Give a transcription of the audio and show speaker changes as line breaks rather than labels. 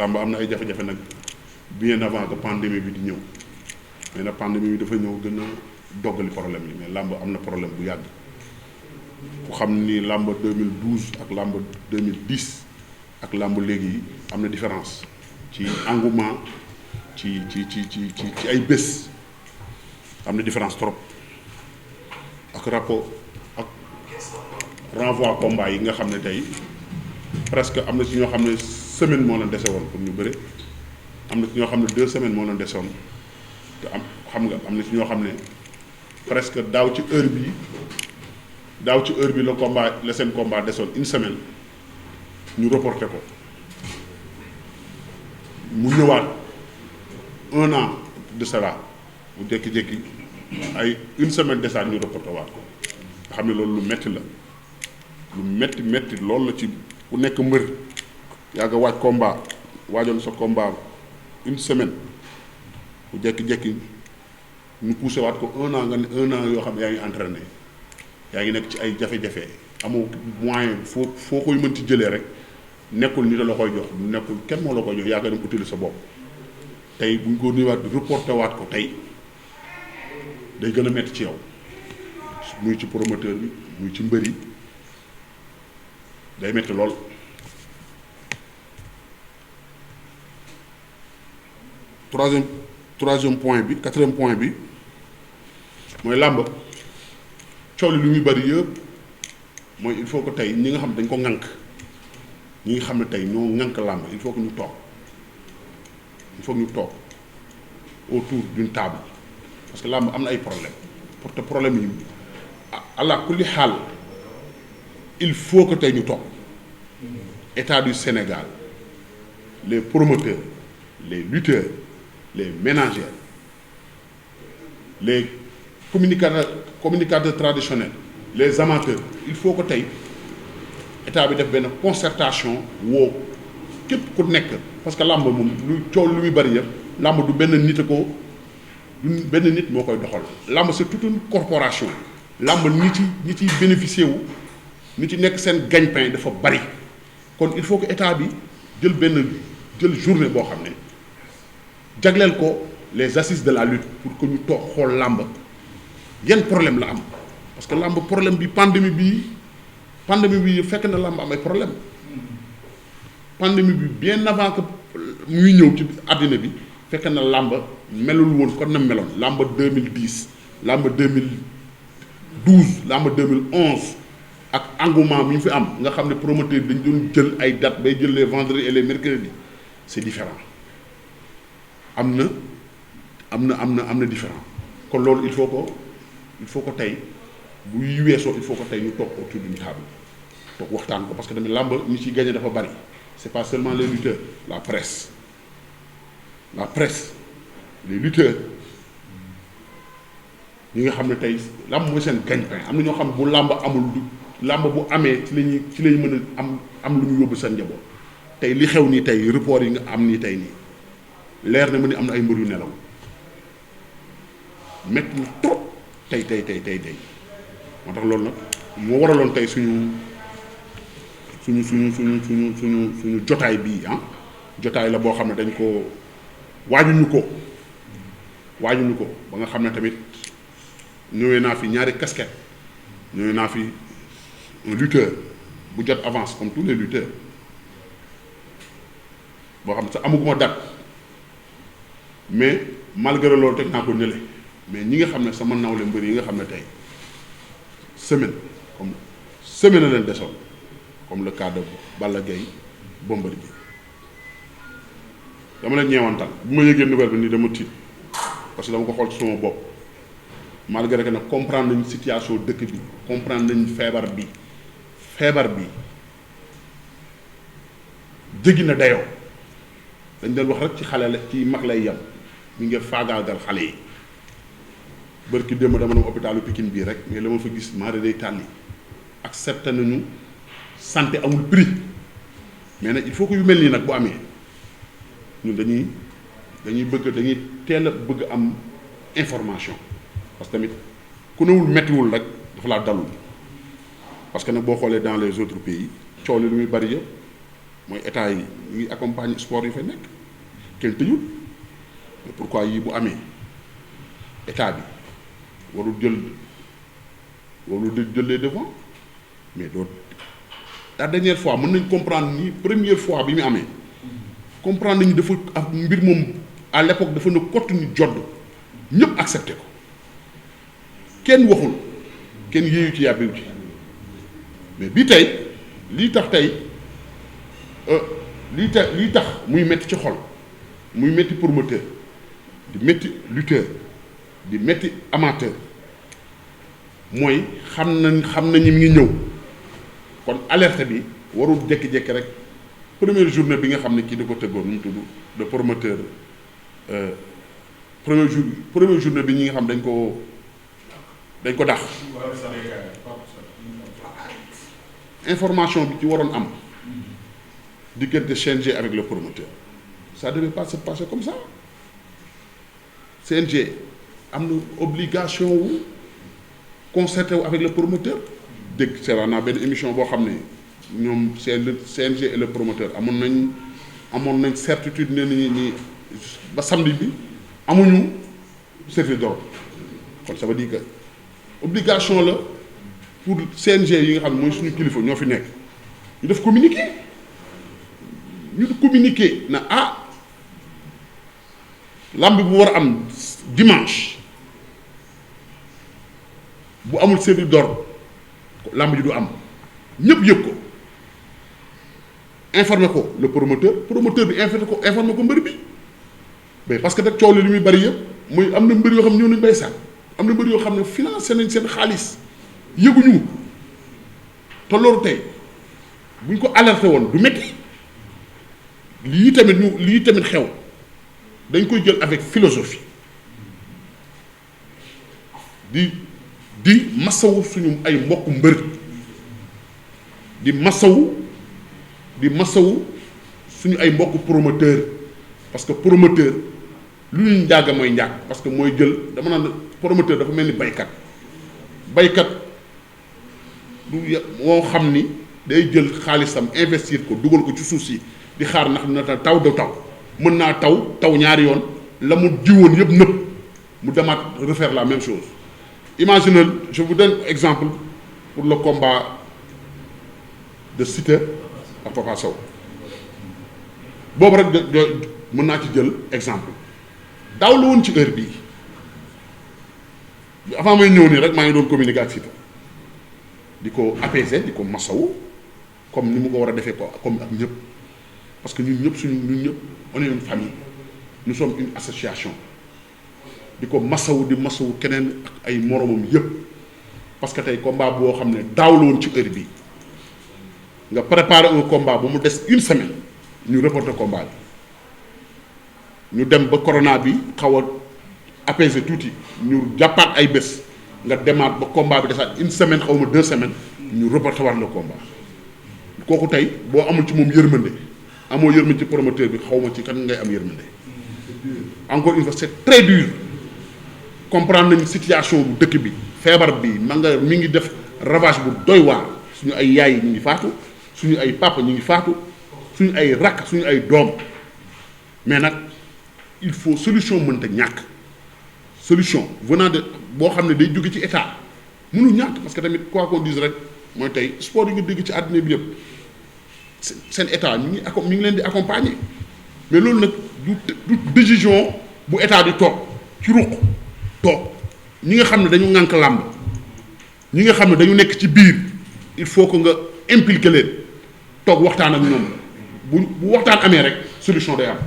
làmb am na ay jafe-jafe nag bien avant que pandémie bi di ñëw mais nag pandémie bi dafa ñëw gën a doggali problème yi mais làmb am na problème bu yàgg ku xam ni làmb 2012 ak làmb 2010 ak làmb léegi am na différence ci engouement ci ay bés am na différence trop ak rapport ak renvoi combat yi nga xam ne tey presque am na ci ñoo xam ne semaine moo leen dese woon pour ñu bëre am na ci ñoo xam ne 2 semaines moo leen dese woon te xam nga am na ci ñoo xam ne presque daaw ci heure bi la seen combat desoon une semaine ñu reporté ko mu ñëwaat 1 an de cela mu jékki-jékki ay une semaine desaat ñu reporté waat ko nga xam ne loolu lu metti la lu metti loolu la ci ku nekk mbër yàgg waaj combat waajoon sa combat une semaine mu jékki-jékki ñu poussé waat ko 1 an nga ne 1 an yoo xam ne yaa ngi entraîné yaa ngi nekk ci ay jafe-jafe amoo moyen foo koy mën ci jëlee rek nekkul ni da la koy jox du nekkul kenn moo la koy jox yaa ngi dem utiliser sa bopp tey bu ñu ko nuyuwaat reporté waat ko tey day gën a metti ci yow muy ci promoteur bi muy ci mbër yi day metti lool. troisième point bi 4e point bi mooy làmb coow li lu muy bari yëpp mooy il faut que tey ñi nga xam dañ ko ŋànk ñi nga xam ne tey ñoo ŋànk làmb il faut que ñu toog autour d'une table parce que làmb am na ay problème pour te problème yi ala kulli xaal il faut que tey ñu toog état du Sénégal les promoteurs les lutteurs les ménagères les communicateurs traditionnels les amateurs il faut que tey état bi def benn concertation woo képp ku nekk parce que làmb moom lu coow lu muy bari yëpp làmb du benn nit moo koy doxal làmb c'est toute une corporation làmb ñi ciy bénéficier wu ñi ci nekk seen gagne-pain dafa bari kon il faut que état bi jël journée boo xam ne jagleel ko les assises de la lutte pour que ñu toog xool làmb yan problème la am parce que làmb problème bi pandémie bi fekk na làmb am ay problème pandémie bi bien avant que muy ñëw ci àddina bi fekk na làmb melul woon kon na meloon làmb 2010 làmb 2012 làmb 2011 ak engouement bi ñu fi am nga xam ne promoteur dañ doon jël ay date bay jël les vendredis et les mercredis c'est différent am na différent kon loolu il faut que tey bu weesoo il faut que tey ñu toog autour d'une table toog waxtaan ko parce que tamit làmb ñi ciy gagné dafa bari c'est pas seulement les lutteurs la presse les lutteurs ñi nga xam ne tey làmb mooy seen gagne-pain am na ñoo xam bu làmb amul làmb bu amee ci lañ mën a am lu ñu yóbbu seen njaboot tey li xew nii tey report yi nga am nii tey nii leer na ma ni am na ay mbër yu nelaw métti na trop tey moo tax loolu nag moo waraloon tey suñu jotaay bii jotaay la boo xam ne dañ ko waajuñu ko ba nga xam ne tamit ñëwee naa fi ñaari casquette ñëwee naa fi un lutteur bu jot avance comme tous les lutteurs boo xam ne sax amuguma date mais malgré loolu teg naa ko nële mais ñi nga xam ne sama nawle mbër yi nga xam ne tey semaine la leen desoon comme le cas de Balla Gaye Bombardier dama leen ñeewantal bu ma yëgee nouvelle bi nii dama tiit parce que dama ko xool ci sama bopp malgré que nag comprendre nañ situation dëkk bi comprendre nañ feebar bi jéggi na dayoo dañ doon wax rek ci xale la ci mag lay yem mi ngi faagaagal xale yi bërki démb dama dem hôpitalu Pikine bii rek mais la ma fa gis maare day tàlli accepté nañu santé amul prix mais nag il faut que yu mel nii nag bu amee ñun dañuy teel a bëgg am information parce que tamit ku newul mettiwul rek dafa laa dalul parce que nag boo xoolee dans les autres pays coow li lu muy bari yëpp mooy état yi ñu ngi accompagner sport yi fa nekk kenn tëjul mais pourquoi yii bu amee état bi warul jël les devants mais doo la dernière fois mën nañ comprendre ni première fois bi mu amee comprendre nañu dafa ak mbir moom à l'époque dafa na kott ni jodd ñëpp accepté ko kenn waxul kenn yéeyu ci yàbbiwu ci mais bii tey lii tax muy métti ci xol muy métti promoteur di métti lutteur di métti amateur mooy xam nañu mi ngi ñëw kon alerte bi warul jékki-jékki rek première journée bi nga xam ne kii da ko tëggoon nu mu tudd de promoteur première journée bi ñi nga xam dañ ko dàq information bi ci waroon am diggante CNG avec le promoteur ça devait pas se passer comme ça CNG am na obligation wu concerté wu avec le promoteur dégg seetaan naa benn émission boo xam ne ñoom CNG et le promoteur amoon nañ certitude ne ni ba samedi bi amuñu service d'ordre kon ça veut dire que obligation la pour CNG yi nga xam ne mooy suñu kilifa ñoo fi nekk ñu def communiqué na lamb bu war a am dimanche bu amul service d'ordre lamb ji du am ñëpp yëg ko informé ko le promoteur bi informé ko mbër bi mais parce que nag coow li muy bari yëpp muy am na mbër yoo xam ne ñëw nañ bay sax am na mbër yoo xam ne financé nañ seen xaalis yëguñu te loolu tey buñ ko alerté woon du métti lii tamit xew dañ koy jël avec philosophie di masawu suñu ay mbokku mbër di masawu suñu ay mbokku promoteur parce que promoteur lu ñu njàgg mooy njàgg parce que mooy jël dama naan promoteur dafa mel ni baykat moo xam ni day jël xaalisam investir ko dugal ko ci suuf si di xaar ndax na taw do taw mën naa taw ñaari yoon la mu jiwoon yëpp nëpp mu demaat refaire la même chose. Imaginez, je vous donne exemple pour le combat de Siteu ak Papa Sow boobu rek mën naa ci jël exemple daaw la woon ci heure bii avant may ñëw nii rek maa ngi doon communiquer ak Siteu di ko apaiser di ko masawu comme ni mu ko war a defee ko comme ak ñëpp parce que ñun ñëpp on est une famille nous sommes une association di ko masawu keneen ak ay moromam yëpp parce que tey combat boo xam ne daaw la woon ci heure bii nga préparer un combat bu mu des une semaine ñu reporter combat bi ñu dem ba corona bi xaw a apaiser tuuti ñu jàppaat ay bés nga demaat ba combat bi desaat une semaine xaw ma 2 semaines ñu reporter war le combat kooku tey boo amul ci moom yërmande amoo yërmande ci promoteur bi xaw ma ci kan ngay am yërmande encore une fois c'est très dur comprendre nañu situation bu dëkk bi feebar bi mi ngi def ravage bu doy waar suñu ay yaay ñu ngi faatu suñu ay papa ñu ngi faatu suñu ay rakk suñu ay doom mais nag il faut solution mënta ñàkk solution venant de boo xam ne day jóge ci état mënu ñàkk parce que tamit quoi qu'on dise rek mooy tey sport yi nga dégg ci àddina bi yëpp seen état mi ngi leen di accompagner mais loolu nag du décision bu état di toog ci ruq toog ñi nga xam ne dañu ŋànk làmb ñi nga xam ne dañu nekk ci biir il faut que nga impliquer leen toog waxtaan ak ñoom bu waxtaan amee rek solution day am.